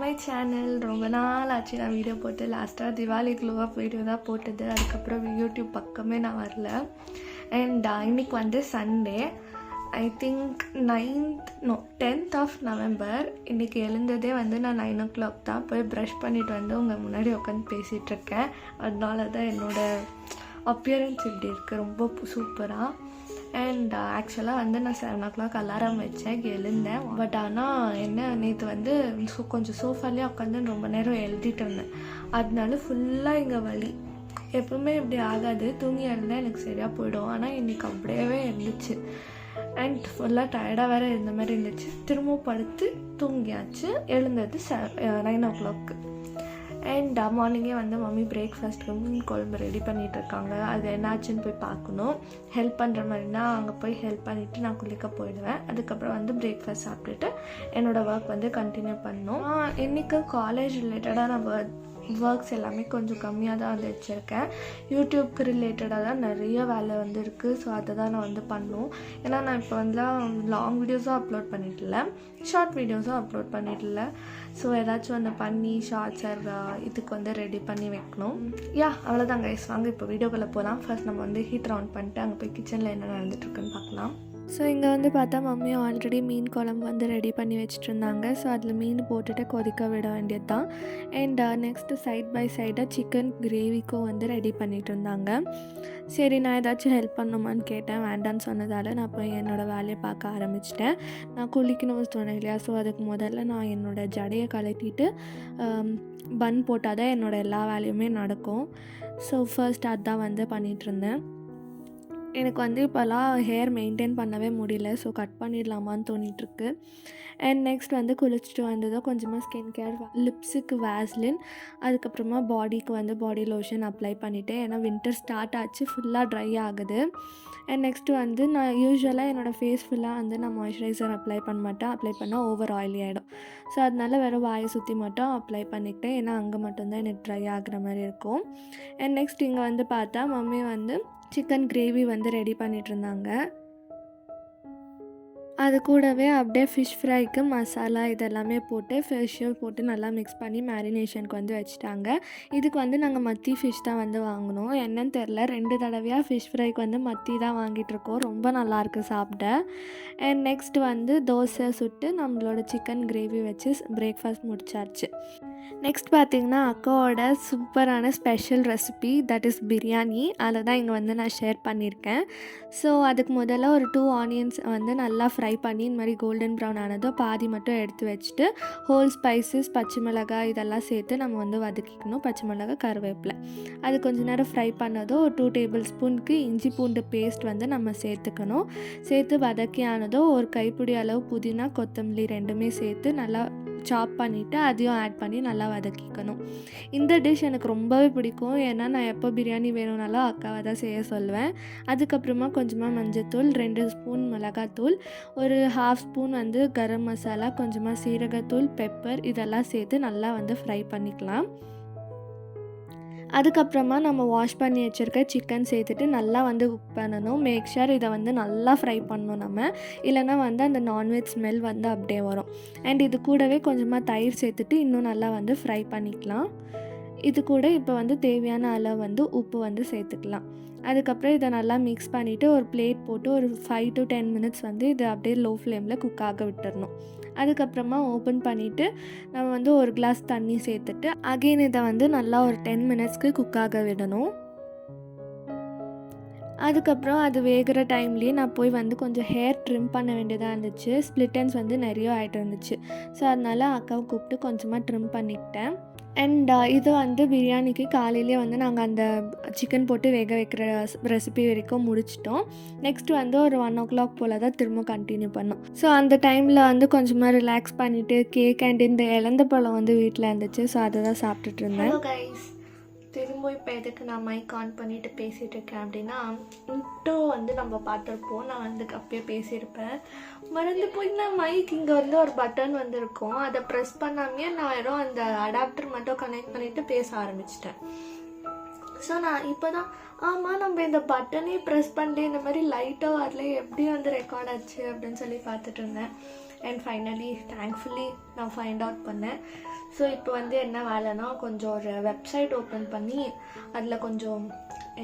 My channel. ரொம்ப நாள் ஆச்சு நான் வீடியோ போட்டு. லாஸ்ட்டாக திவாலி க்ளோ அப் வீடியோ தான் போட்டது. அதுக்கப்புறம் யூடியூப் பக்கமே நான் வரல. அண்ட் இன்னைக்கு வந்து Sunday, I think 10th of November. இன்றைக்கி எழுந்ததே வந்து நான் 9 o'clock தான். போய் ப்ரஷ் பண்ணிவிட்டு வந்து உங்கள் முன்னாடி உட்காந்து பேசிகிட்ருக்கேன். அதனால தான் என்னோடய அப்பியரன்ஸ் இப்படி இருக்குது, ரொம்ப சூப்பராக. அண்ட் ஆக்சுவலாக வந்து நான் 7 o'clock அலாரம் வச்சேன், எழுந்தேன். பட் ஆனால் என்ன, நேற்று வந்து கொஞ்சம் சோஃபாலே உட்காந்து ரொம்ப நேரம் எழுதிட்டு இருந்தேன். அதனால ஃபுல்லாக இங்கே வலி. எப்பவுமே இப்படி ஆகாது, தூங்கி எழுந்தால் எனக்கு சரியாக போயிடும். ஆனால் இன்றைக்கி அப்படியே இருந்துச்சு. அண்ட் ஃபுல்லாக டயர்டாக வேறு இருந்த மாதிரி இருந்துச்சு. திரும்பவும் படுத்து தூங்கியாச்சு. எழுந்தது 9 o'clock. அண்ட் மார்னிங்கே வந்து மம்மி பிரேக்ஃபாஸ்ட்டுக்கு மீன் குழம்பு ரெடி பண்ணிகிட்ருக்காங்க. அது என்னாச்சுன்னு போய் பார்க்கணும். ஹெல்ப் பண்ணுற மாதிரினா அங்கே போய் ஹெல்ப் பண்ணிவிட்டு நான் குளிக்க போயிடுவேன். அதுக்கப்புறம் வந்து பிரேக்ஃபாஸ்ட் சாப்பிட்டுட்டு என்னோடய ஒர்க் வந்து கண்டினியூ பண்ணணும். இன்றைக்கி காலேஜ் ரிலேட்டடாக நான் ஒர்க்ஸ் எல்லாமே கொஞ்சம் கம்மியாக தான் வந்து வச்சுருக்கேன். யூடியூப்க்கு ரிலேட்டடாக தான் நிறைய வேலை வந்து இருக்குது. ஸோ அதை தான் நான் வந்து பண்ணணும். ஏன்னா நான் இப்போ வந்து லாங் வீடியோஸும் அப்லோட் பண்ணிடல, ஷார்ட் வீடியோஸும் அப்லோட் பண்ணிடல. ஸோ ஏதாச்சும் ஒன்று பண்ணி ஷார்ட்ஸர் இதுக்கு வந்து ரெடி பண்ணி வைக்கணும். அவ்வளோதான் கைஸ். வாங்க இப்போ வீடியோக்குள்ளே போகலாம். ஃபர்ஸ்ட் நம்ம வந்து ஹீட்டர் ஆன் பண்ணிட்டு அங்கே போய் கிச்சனில் என்ன நடந்துட்டுருக்குன்னு பார்க்கலாம். ஸோ இங்கே வந்து பார்த்தா மம்மி ஆல்ரெடி மீன் குழம்பு வந்து ரெடி பண்ணி வச்சுட்டு இருந்தாங்க. ஸோ அதில் மீன் போட்டுட்டு கொதிக்க விட வேண்டியது தான். அண்ட் நெக்ஸ்ட்டு சைட் பை சைடாக சிக்கன் கிரேவிக்கும் வந்து ரெடி பண்ணிகிட்டு இருந்தாங்க. சரி, நான் ஏதாச்சும் ஹெல்ப் பண்ணுமான்னு கேட்டேன். வேண்டான்னு சொன்னதால் நான் போய் என்னோடய வேலையை பார்க்க ஆரம்பிச்சிட்டேன். நான் குளிக்கணும்னு சொன்னேன் இல்லையா, ஸோ அதுக்கு முதல்ல நான் என்னோடய ஜடையை கழட்டிட்டு பன் போட்டால் தான் என்னோடய எல்லா வேலையுமே நடக்கும். ஸோ ஃபர்ஸ்ட் அதுதான் வந்து பண்ணிகிட்ருந்தேன். எனக்கு வந்து இப்போல்லாம் ஹேர் மெயின்டைன் பண்ணவே முடியல. ஸோ கட் பண்ணிடலாமான்னு தோணிகிட்ருக்கு. அண்ட் நெக்ஸ்ட் வந்து குளிச்சுட்டு வந்ததோ கொஞ்சமாக ஸ்கின் கேர், லிப்ஸுக்கு வேஸ்லின், அதுக்கப்புறமா பாடிக்கு வந்து பாடி லோஷன் அப்ளை பண்ணிவிட்டேன். ஏன்னா வின்டர் ஸ்டார்ட் ஆச்சு, ஃபுல்லாக ட்ரை ஆகுது. அண்ட் நெக்ஸ்ட்டு வந்து நான் யூஸ்வலாக என்னோடய ஃபேஸ் ஃபுல்லாக வந்து நான் மாய்ஸ்சரைசர் அப்ளை பண்ண மாட்டேன். அப்ளை பண்ணால் ஓவர் ஆயிலி ஆகிடும். ஸோ அதனால வேறு வாயை சுற்றி மட்டும் அப்ளை பண்ணிக்கிட்டேன். ஏன்னா அங்கே மட்டும்தான் எனக்கு ட்ரை ஆகிற மாதிரி இருக்கும். அண்ட் நெக்ஸ்ட் இங்கே வந்து பார்த்தா மம்மி வந்து சிக்கன் கிரேவி வந்து ரெடி பண்ணிகிட்ருந்தாங்க. அது கூடவே அப்படியே ஃபிஷ் ஃப்ரைக்கு மசாலா இதெல்லாமே போட்டு ஃபிஷ்ஷும் போட்டு நல்லா மிக்ஸ் பண்ணி மேரினேஷனுக்கு வந்து வச்சுட்டாங்க. இதுக்கு வந்து நாங்கள் மத்தி ஃபிஷ் தான் வந்து வாங்கினோம். என்னன்னு தெரில, 2 தடவையாக ஃபிஷ் ஃப்ரைக்கு வந்து மத்தி தான் வாங்கிட்டுருக்கோம். ரொம்ப நல்லாயிருக்கு சாப்பிட. அண்ட் நெக்ஸ்ட் வந்து தோசை சுட்டு நம்மளோட சிக்கன் கிரேவி வச்சு பிரேக்ஃபாஸ்ட் முடிச்சாச்சு. நெக்ஸ்ட் பார்த்திங்கன்னா அக்காவோட சூப்பரான special recipe, that is biryani. அதில் தான் இங்கே வந்து நான் ஷேர் பண்ணியிருக்கேன். ஸோ அதுக்கு முதல்ல ஒரு 2 ஆனியன்ஸ் வந்து நல்லா ஃப்ரை பண்ணி இந்த மாதிரி கோல்டன் ப்ரௌன் ஆனதோ பாதி மட்டும் எடுத்து வச்சுட்டு ஹோல் ஸ்பைசஸ், பச்சை மிளகாய் இதெல்லாம் சேர்த்து நம்ம வந்து வதக்கிக்கணும். பச்சை மிளகாய், கருவேப்பிலை. அது கொஞ்சம் நேரம் ஃப்ரை பண்ணதோ ஒரு 2 tablespoon இஞ்சி பூண்டு பேஸ்ட் வந்து நம்ம சேர்த்துக்கணும். சேர்த்து வதக்கி ஆனதோ ஒரு கைப்பிடி அளவு புதினா, கொத்தமல்லி 2மே சேர்த்து நல்லா சாப் பண்ணிவிட்டு அதையும் ஆட் பண்ணி நல்லா வதக்கிக்கணும். இந்த டிஷ் எனக்கு ரொம்பவே பிடிக்கும். ஏன்னா நான் எப்போ பிரியாணி வேணும்னாலும் அக்காவை தான் செய்ய சொல்லுவேன். அதுக்கப்புறமா கொஞ்சமாக மஞ்சத்தூள், 2 ஸ்பூன் மிளகாத்தூள், ஒரு 1/2 ஸ்பூன் வந்து கரம் மசாலா, கொஞ்சமாக சீரகத்தூள், பெப்பர் இதெல்லாம் சேர்த்து நல்லா வந்து ஃப்ரை பண்ணிக்கலாம். அதுக்கப்புறமா நம்ம வாஷ் பண்ணி வச்சுருக்க சிக்கன் சேர்த்துட்டு நல்லா வந்து குக் பண்ணணும். மேக் ஷூர் இதை வந்து நல்லா ஃப்ரை பண்ணணும் நம்ம, இல்லைனா வந்து அந்த நான்வெஜ் ஸ்மெல் வந்து அப்படியே வரும். அண்ட் இது கூடவே கொஞ்சமாக தயிர் சேர்த்துட்டு இன்னும் நல்லா வந்து ஃப்ரை பண்ணிக்கலாம். இது கூட இப்போ வந்து தேவையான அளவு வந்து உப்பு வந்து சேர்த்துக்கலாம். அதுக்கப்புறம் இதை நல்லா மிக்ஸ் பண்ணிவிட்டு ஒரு பிளேட் போட்டு ஒரு 5 to 10 minutes வந்து இதை அப்படியே லோ ஃப்ளேமில் குக் ஆக விட்டுறணும். அதுக்கப்புறமா ஓப்பன் பண்ணிவிட்டு நம்ம வந்து ஒரு கிளாஸ் தண்ணி சேர்த்துட்டு அகெயின் இதை வந்து நல்லா ஒரு 10 minutesக்கு குக் ஆக விடணும். அதுக்கப்புறம் அது வேகிற டைம்லேயே நான் போய் வந்து கொஞ்சம் ஹேர் ட்ரிம் பண்ண வேண்டியதாக இருந்துச்சு. ஸ்ப்ளிட்டன்ஸ் வந்து நிறைய ஆகிட்டு இருந்துச்சு. ஸோ அதனால் அக்காவை கூப்பிட்டு கொஞ்சமாக ட்ரிம் பண்ணிக்கிட்டேன். அண்ட் இது வந்து பிரியாணிக்கு காலையிலே வந்து நாங்கள் அந்த சிக்கன் போட்டு வேக வைக்கிற ரெசிபி வரைக்கும் முடிச்சிட்டோம். நெக்ஸ்ட் வந்து ஒரு 1 o'clock போல் தான் திரும்ப கண்டினியூ பண்ணோம். ஸோ அந்த டைமில் வந்து கொஞ்சமாக ரிலாக்ஸ் பண்ணிவிட்டு கேக் அண்ட் இந்த இலந்த பழம் வந்து வீட்டில் இருந்துச்சு. ஸோ அதை தான் சாப்பிட்டுட்டு இருந்தேன். திரும்ப இப்போ எதுக்கு நான் மைக் ஆன் பண்ணிவிட்டு பேசிகிட்டு இருக்கேன் அப்படின்னா, இன்ட்ரோ வந்து நம்ம பார்த்துருப்போம். நான் வந்து அப்பயே பேசியிருப்பேன், மறந்து போய் நான் மைக் இங்கே வந்து ஒரு பட்டன் வந்து இருக்கும், அதை ப்ரெஸ் பண்ணாமே நான் வெறும் அந்த அடாப்டர் மட்டும் கனெக்ட் பண்ணிவிட்டு பேச ஆரம்பிச்சிட்டேன். ஸோ நான் இப்போ தான் ஆமாம் நம்ம இந்த பட்டனே ப்ரெஸ் பண்ணிட்டு இந்த மாதிரி லைட்டாக வரல எப்படி வந்து ரெக்கார்ட் ஆச்சு அப்படின்னு சொல்லி பார்த்துட்டு இருந்தேன். அண்ட் ஃபைனலி தேங்க்ஃபுல்லி நான் ஃபைண்ட் அவுட் பண்ணேன். ஸோ இப்போ வந்து என்ன வேலைன்னா, கொஞ்சம் ஒரு வெப்சைட் ஓப்பன் பண்ணி அதில் கொஞ்சம்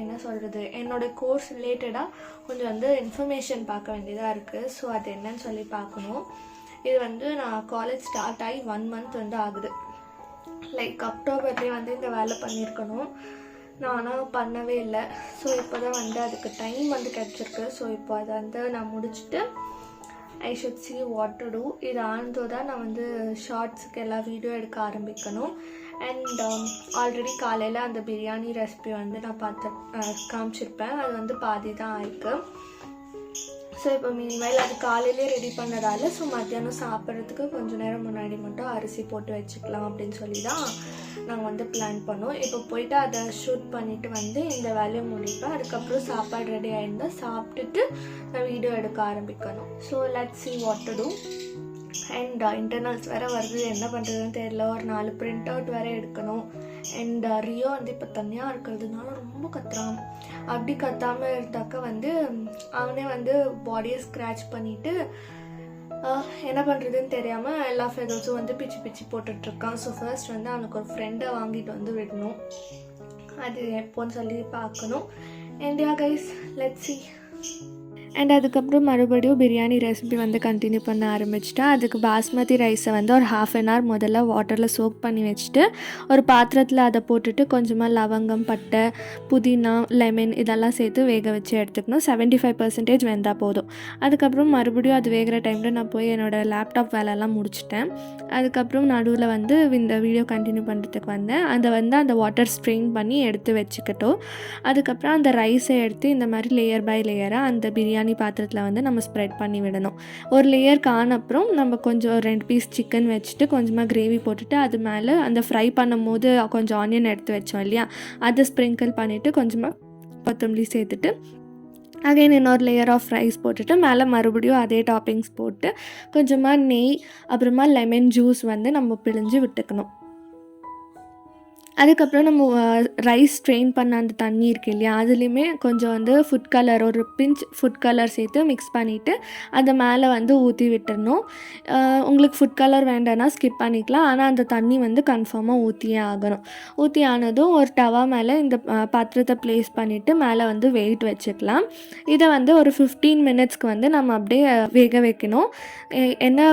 என்ன சொல்கிறது, என்னோடய கோர்ஸ் ரிலேட்டடாக கொஞ்சம் வந்து இன்ஃபர்மேஷன் பார்க்க வேண்டியதாக இருக்குது. ஸோ அது என்னன்னு சொல்லி பார்க்கணும். இது வந்து நான் காலேஜ் ஸ்டார்ட் ஆகி 1 month வந்து ஆகுது. லைக் அக்டோபர்லேயே வந்து இந்த வேலை பண்ணியிருக்கணும். நான் ஆனால் பண்ணவே இல்லை. ஸோ இப்போ தான் வந்து அதுக்கு டைம் வந்து கிடச்சிருக்கு. ஸோ இப்போ அதை வந்து நான் முடிச்சுட்டு I should see what to do. இது ஆனதோதான் நான் வந்து ஷார்ட்ஸுக்கு எல்லாம் வீடியோ எடுக்க ஆரம்பிக்கணும். அண்ட் ஆல்ரெடி காலையில் அந்த பிரியாணி ரெசிபி வந்து நான் காமிச்சிருப்பேன். அது வந்து பாதி தான் ஆயிருக்கு. ஸோ இப்போ மீன்வைல் அது காலையிலே ரெடி பண்ணதால ஸோ மத்தியானம் சாப்பிட்றதுக்கு கொஞ்சம் நேரம் முன்னாடி மட்டும் அரிசி போட்டு வச்சுக்கலாம் அப்படின்னு சொல்லி தான் நாங்கள் வந்து பிளான் பண்ணோம். இப்போ போயிட்டு அதை ஷூட் பண்ணிவிட்டு வந்து இந்த வேலையை முடிப்பேன். அதுக்கப்புறம் சாப்பாடு ரெடி ஆகிருந்தால் சாப்பிட்டுட்டு நான் வீடியோ எடுக்க ஆரம்பிக்கணும். So let's see what to do. And internals வேறு வருது, என்ன பண்ணுறதுன்னு தெரியல. ஒரு 4 பிரிண்ட் அவுட் வேறு எடுக்கணும். அண்ட் ரியோ வந்து இப்போ தனியாக இருக்கிறதுனால ரொம்ப கத்துறான். அப்படி கத்தாமல் இருந்தாக்க வந்து அவனே வந்து பாடியை ஸ்க்ராட்ச் பண்ணிவிட்டு என்ன பண்ணுறதுன்னு தெரியாமல் எல்லா ஃபெதர்ஸும் வந்து பிச்சு பிச்சு போட்டுட்ருக்கான். ஸோ ஃபர்ஸ்ட் வந்து அவனுக்கு ஒரு ஃப்ரெண்டை வாங்கிட்டு வந்து விடணும். அது எப்போன்னு சொல்லி பார்க்கணும். And yeah guys, let's see. And அதுக்கப்புறம் மறுபடியும் பிரியாணி ரெசிபி வந்து கண்டினியூ பண்ண ஆரம்பிச்சிட்டேன். அதுக்கு பாஸ்மதி ரைஸை வந்து ஒரு 1/2 hour முதல்ல வாட்டரில் சோக் பண்ணி வச்சுட்டு ஒரு பாத்திரத்தில் அதை போட்டுட்டு கொஞ்சமாக லவங்கம், பட்டை, புதினா, லெமன் இதெல்லாம் சேர்த்து வேக வச்சு எடுத்துக்கணும். 75% வெந்தால் போதும். அதுக்கப்புறம் மறுபடியும் அது வேகிற டைமில் நான் போய் என்னோடய லேப்டாப் வேலையெல்லாம் முடிச்சிட்டேன். அதுக்கப்புறம் நடுவில் வந்து இந்த வீடியோ கண்டினியூ பண்ணுறதுக்கு வந்தேன். அதை வந்து அந்த வாட்டர் ஸ்ட்ரெயின் பண்ணி எடுத்து வச்சுக்கிட்டோம். அதுக்கப்புறம் அந்த ரைஸை எடுத்து இந்த மாதிரி லேயர் பை லேயராக அந்த பிரியாணி பாத்திரத்தில் வந்து நம்ம ஸ்ப்ரெட் பண்ணி விடணும். ஒரு லேயருக்கு ஆனப்புறம் நம்ம கொஞ்சம் 2 பீஸ் சிக்கன் வச்சுட்டு கொஞ்சமாக கிரேவி போட்டுட்டு அது மேலே அந்த ஃப்ரை பண்ணும் போது கொஞ்சம் ஆனியன் எடுத்து வச்சோம் இல்லையா, அதை ஸ்ப்ரிங்கிள் பண்ணிவிட்டு கொஞ்சமாக கொத்தமல்லி சேர்த்துட்டு அகைன் இன்னொரு லேயர் ஆஃப் ரைஸ் போட்டுட்டு மேலே மறுபடியும் அதே டாப்பிங்ஸ் போட்டு கொஞ்சமாக நெய் அப்புறமா லெமன் ஜூஸ் வந்து நம்ம பிழிஞ்சு விட்டுக்கணும். அதுக்கப்புறம் நம்ம ரைஸ் ஸ்ட்ரெயின் பண்ண அந்த தண்ணி இருக்கு இல்லையா, அதுலேயுமே கொஞ்சம் வந்து ஃபுட் கலர், ஒரு பிஞ்ச் ஃபுட் கலர் சேர்த்து மிக்ஸ் பண்ணிவிட்டு அதை மேலே வந்து ஊற்றி விட்டுறணும். உங்களுக்கு ஃபுட் கலர் வேண்டாம்னா ஸ்கிப் பண்ணிக்கலாம். ஆனால் அந்த தண்ணி வந்து கன்ஃபார்மாக ஊற்றியே ஆகணும். ஊற்றி ஆனதும் ஒரு டவா மேலே இந்த பாத்திரத்தை ப்ளேஸ் பண்ணிவிட்டு மேலே வந்து வெயிட் வச்சுக்கலாம். இதை வந்து ஒரு 15 minutesக்கு வந்து நம்ம அப்படியே வேக வைக்கணும். என்ன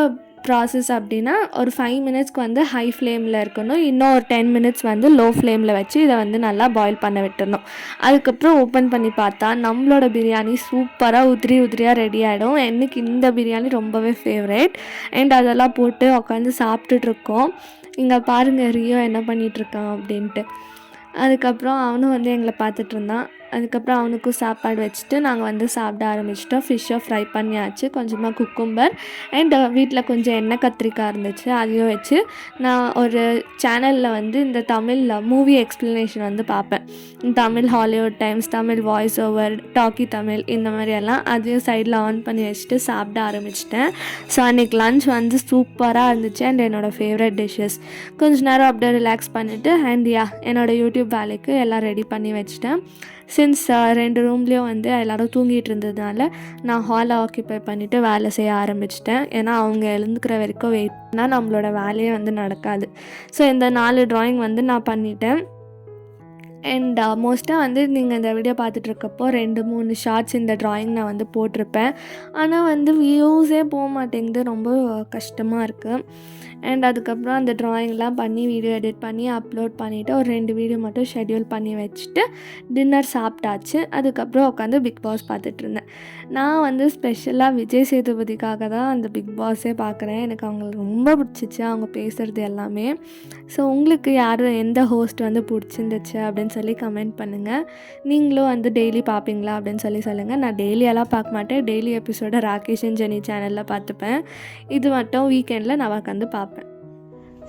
ப்ராசஸ் அப்படின்னா, ஒரு 5 minutesக்கு வந்து ஹை ஃப்ளேமில் இருக்கணும். இன்னும் ஒரு 10 minutes வந்து லோ ஃப்ளேமில் வச்சு இதை வந்து நல்லா பாயில் பண்ண விட்டுறணும். அதுக்கப்புறம் ஓப்பன் பண்ணி பார்த்தா நம்மளோட பிரியாணி சூப்பராக உதிரியாக ரெடி ஆகிடும். எனக்கு இந்த பிரியாணி ரொம்பவே ஃபேவரேட். அண்ட் அதெல்லாம் போட்டு உட்காந்து சாப்பிட்டுட்ருக்கோம். இங்கே பாருங்கள் ரியோ என்ன பண்ணிகிட்ருக்கான் அப்படின்ட்டு. அதுக்கப்புறம் அவனும் வந்து எங்களை பார்த்துட்டு இருந்தான். அதுக்கப்புறம் அவனுக்கும் சாப்பாடு வச்சுட்டு நாங்கள் வந்து சாப்பிட ஆரம்பிச்சிட்டோம். ஃபிஷ்ஷை ஃப்ரை பண்ணியாச்சு. கொஞ்சமாக குக்கும்பர் அண்ட் வீட்டில் கொஞ்சம் எண்ணெய் கத்திரிக்காய் இருந்துச்சு, அதையும் வச்சு நான் ஒரு சேனலில் வந்து இந்த தமிழ் மூவி எக்ஸ்ப்ளனேஷன் வந்து பார்ப்பேன். Tamil Hollywood Times, Tamil voice over, talkie Tamil, இந்த மாதிரியெல்லாம் அதையும் சைடில் ஆன் பண்ணி வச்சுட்டு சாப்பிட ஆரம்பிச்சிட்டேன். ஸோ அன்றைக்கி லன்ச் வந்து சூப்பராக இருந்துச்சு. அண்ட் என்னோடய ஃபேவரட் டிஷ்ஷஸ். கொஞ்ச நேரம் அப்படியே ரிலாக்ஸ் பண்ணிவிட்டு அண்ட் என்னோடய யூடியூப் வேலைக்கு எல்லாம் ரெடி பண்ணி வச்சுட்டேன். சின்ஸ் 2 ரூம்லேயும் வந்து எல்லோரும் தூங்கிட்டு இருந்ததுனால நான் ஹாலை ஆக்கியபை பண்ணிவிட்டு வேலை செய்ய ஆரம்பிச்சிட்டேன். ஏன்னா அவங்க எழுந்துக்கிற வரைக்கும் வெயிட் பண்ணால் நம்மளோட வேலையே வந்து நடக்காது. ஸோ இந்த 4 drawing வந்து நான் பண்ணிட்டேன். அண்ட் மோஸ்ட்டாக வந்து நீங்கள் இந்த வீடியோ பார்த்துட்ருக்கப்போ 2-3 ஷார்ட்ஸ் இந்த ட்ராயிங் நான் வந்து போட்டிருப்பேன். ஆனால் வந்து வியூஸே போக மாட்டேங்குது, ரொம்ப கஷ்டமாக இருக்குது. அண்ட் அதுக்கப்புறம் அந்த ட்ராயிங்லாம் பண்ணி வீடியோ எடிட் பண்ணி அப்லோட் பண்ணிவிட்டு ஒரு 2 வீடியோ மட்டும் ஷெட்யூல் பண்ணி வச்சுட்டு டின்னர் சாப்பிட்டாச்சு. அதுக்கப்புறம் உட்காந்து பிக் பாஸ் பார்த்துட்ருந்தேன். நான் வந்து ஸ்பெஷலாக விஜய் சேதுபதிக்காக தான் அந்த பிக் பாஸே பார்க்குறேன். எனக்கு அவங்களுக்கு ரொம்ப பிடிச்சிச்சு, அவங்க பேசுகிறது எல்லாமே. ஸோ உங்களுக்கு யார் எந்த ஹோஸ்ட் வந்து பிடிச்சிருந்துச்சு அப்படின்னு சொல்லி கமெண்ட் பண்ணுங்கள். நீங்களும் வந்து டெய்லி பார்ப்பீங்களா அப்படின்னு சொல்லி சொல்லுங்கள். நான் டெய்லியெல்லாம் பார்க்க மாட்டேன். டெய்லி எபிசோடை ராகேஷ் அண்ட் ஜெனி சேனலில் பார்த்துப்பேன். இது மட்டும் வீக்கெண்டில் நான் உட்காந்து பார்ப்பேன்.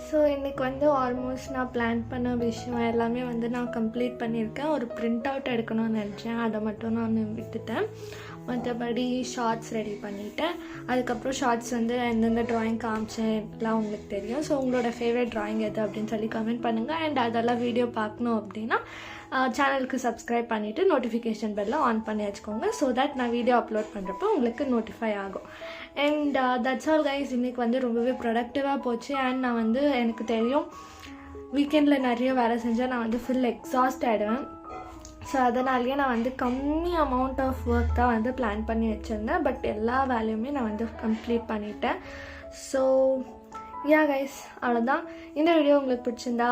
ஸோ இன்றைக்கி வந்து ஆல்மோஸ்ட் நான் பிளான் பண்ண விஷயம் எல்லாமே வந்து நான் கம்ப்ளீட் பண்ணியிருக்கேன். ஒரு பிரிண்ட் அவுட் எடுக்கணும்னு நினச்சேன், அதை மட்டும் நான் விட்டுட்டேன். மற்றபடி ஷார்ட்ஸ் ரெடி பண்ணிவிட்டேன். அதுக்கப்புறம் ஷார்ட்ஸ் வந்து எந்தெந்த ட்ராயிங் காமிச்சேன்லாம் உங்களுக்கு தெரியும். ஸோ உங்களோட ஃபேவரட் ட்ராயிங் எது அப்படின்னு சொல்லி கமெண்ட் பண்ணுங்கள். அண்ட் அதெல்லாம் வீடியோ பார்க்கணும் அப்படின்னா சேனலுக்கு சப்ஸ்கிரைப் பண்ணிவிட்டு நோட்டிஃபிகேஷன் பெல்லாம் ஆன் பண்ணி வச்சுக்கோங்க. ஸோ தட் நான் வீடியோ அப்லோட் பண்ணுறப்போ உங்களுக்கு நோட்டிஃபை ஆகும். And that's all guys. இன்றைக்கி வந்து ரொம்பவே ப்ரொடக்டிவாக போச்சு. அண்ட் நான் வந்து எனக்கு தெரியும் வீக்கெண்டில் நிறைய வேலை செஞ்சால் நான் வந்து ஃபுல் எக்ஸாஸ்ட் ஆகிடுவேன். ஸோ அதனாலேயே நான் வந்து கம்மி அமௌண்ட் ஆஃப் ஒர்க் தான் வந்து பிளான் பண்ணி வச்சுருந்தேன். பட் எல்லா வேலையுமே நான் வந்து கம்ப்ளீட் பண்ணிட்டேன். ஸோ யா கைஸ், அவ்வளோதான். இந்த வீடியோ உங்களுக்கு பிடிச்சிருந்தா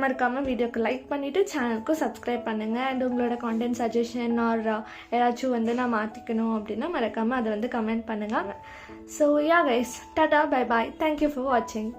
மறக்காமல் வீடியோக்கு லைக் பண்ணிவிட்டு சேனலுக்கும் சப்ஸ்கிரைப் பண்ணுங்கள். அண்ட் உங்களோட கான்டென்ட் சஜஷன் ஆர் ஏதாச்சும் வந்து நான் மாற்றிக்கணும் அப்படின்னா மறக்காமல் அதை வந்து கமெண்ட் பண்ணுங்கள். So yeah guys, Tata, bye bye, thank you for வாட்சிங்.